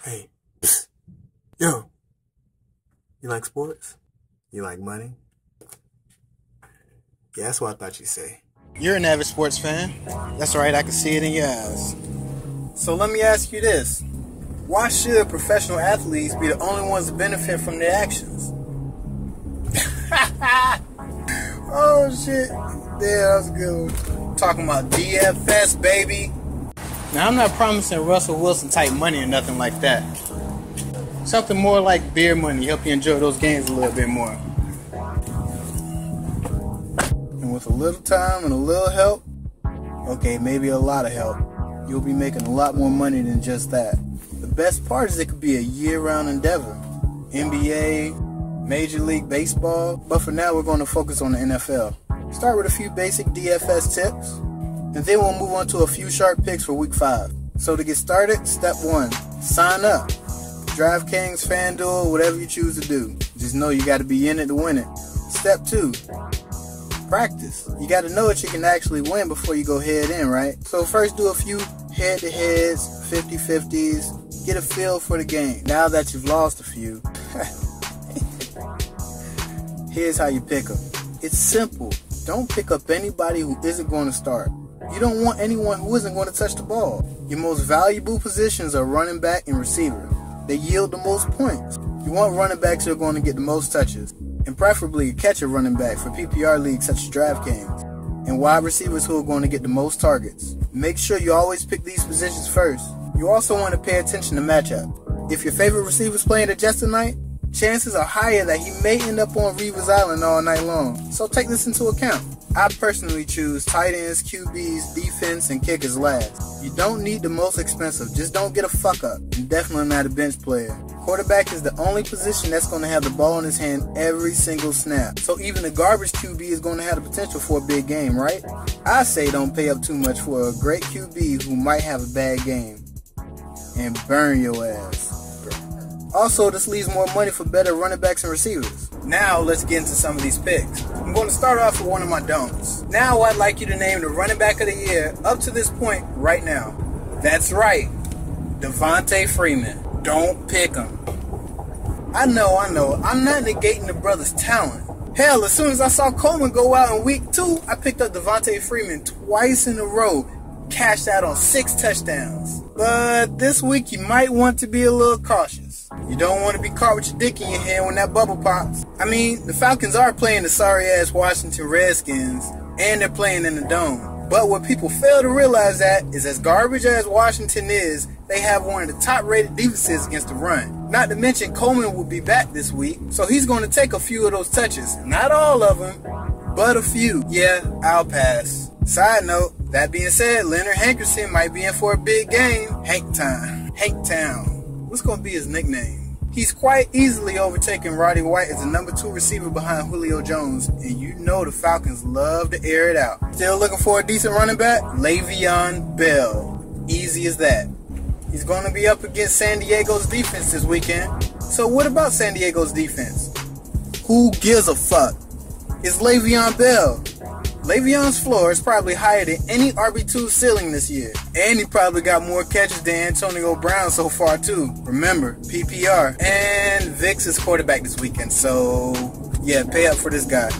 Hey, psst. Yo, you like sports? You like money? Yeah, that's what I thought you'd say. You're an avid sports fan. That's right, I can see it in your eyes. So let me ask you this. Why should professional athletes be the only ones to benefit from their actions? Oh shit. Yeah, that was a good one. Talking about DFS, baby. Now I'm not promising Russell Wilson type money or nothing like that. Something more like beer money, help you enjoy those games a little bit more. And with a little time and a little help, okay, maybe a lot of help, you'll be making a lot more money than just that. The best part is it could be a year-round endeavor. NBA, Major League Baseball, but for now we're going to focus on the NFL. Start with a few basic DFS tips, and then we'll move on to a few sharp picks for Week 5. So to get started, Step 1, sign up. DraftKings, FanDuel, whatever you choose to do. Just know you got to be in it to win it. Step 2, practice. You got to know that you can actually win before you go head in, right? So first do a few head-to-heads, 50-50s, get a feel for the game. Now that you've lost a few, here's how you pick them. It's simple. Don't pick up anybody who isn't going to start. You don't want anyone who isn't going to touch the ball. Your most valuable positions are running back and receiver. They yield the most points. You want running backs who are going to get the most touches, and preferably a catcher running back for PPR leagues such as DraftKings, and wide receivers who are going to get the most targets. Make sure you always pick these positions first. You also want to pay attention to matchup. If your favorite receiver is playing at Jets tonight, chances are higher that he may end up on Reaver's Island all night long. So take this into account. I personally choose tight ends, QBs, defense, and kickers last. You don't need the most expensive, just don't get a fuck up, and definitely not a bench player. Quarterback is the only position that's going to have the ball in his hand every single snap. So even a garbage QB is going to have the potential for a big game, right? I say don't pay up too much for a great QB who might have a bad game and burn your ass. Also, this leaves more money for better running backs and receivers. Now, let's get into some of these picks. I'm going to start off with one of my don'ts. Now, I'd like you to name the running back of the year up to this point right now. That's right, Devontae Freeman. Don't pick him. I know. I'm not negating the brother's talent. Hell, as soon as I saw Coleman go out in week 2, I picked up Devontae Freeman twice in a row. Cashed out on 6 touchdowns. But this week, you might want to be a little cautious. You don't want to be caught with your dick in your hand when that bubble pops. I mean, the Falcons are playing the sorry-ass Washington Redskins, and they're playing in the Dome. But what people fail to realize that is as garbage as Washington is, they have one of the top-rated defenses against the run. Not to mention Coleman will be back this week, so he's going to take a few of those touches. Not all of them, but a few. Yeah, I'll pass. Side note, that being said, Leonard Hankerson might be in for a big game. Hanktown. What's going to be his nickname? He's quite easily overtaking Roddy White as the number 2 receiver behind Julio Jones, and you know the Falcons love to air it out. Still looking for a decent running back? Le'Veon Bell. Easy as that. He's going to be up against San Diego's defense this weekend. So what about San Diego's defense? Who gives a fuck? It's Le'Veon Bell. Le'Veon's floor is probably higher than any RB2 ceiling this year. And he probably got more catches than Antonio Brown so far too. Remember, PPR. And Vic's is quarterback this weekend, so yeah, pay up for this guy.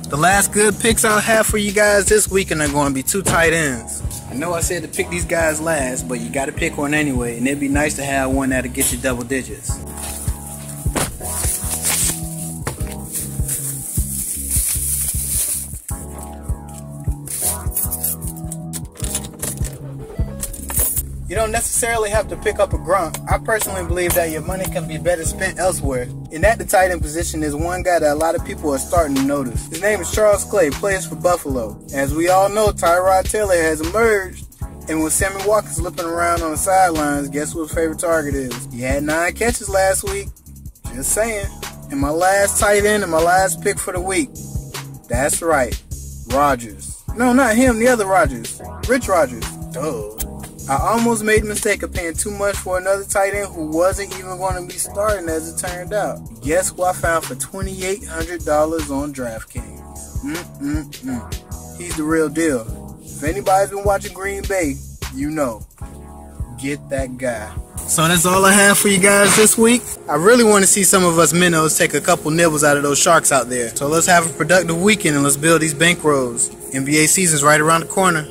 The last good picks I'll have for you guys this weekend are going to be 2 tight ends. I know I said to pick these guys last, but you got to pick one anyway, and it'd be nice to have one that'll get you double digits. You don't necessarily have to pick up a grunt. I personally believe that your money can be better spent elsewhere. And at the tight end position is one guy that a lot of people are starting to notice. His name is Charles Clay, plays for Buffalo. As we all know, Tyrod Taylor has emerged. And with Sammy Watkins lipping around on the sidelines, guess what his favorite target is? He had 9 catches last week. Just saying. And my last tight end and my last pick for the week. That's right. Rodgers. No, not him, the other Rodgers. Rich Rodgers. Duh. I almost made the mistake of paying too much for another tight end who wasn't even going to be starting as it turned out. Guess who I found for $2,800 on DraftKings? He's the real deal. If anybody's been watching Green Bay, you know. Get that guy. So that's all I have for you guys this week. I really want to see some of us minnows take a couple nibbles out of those sharks out there. So let's have a productive weekend and let's build these bankrolls. NBA season's right around the corner.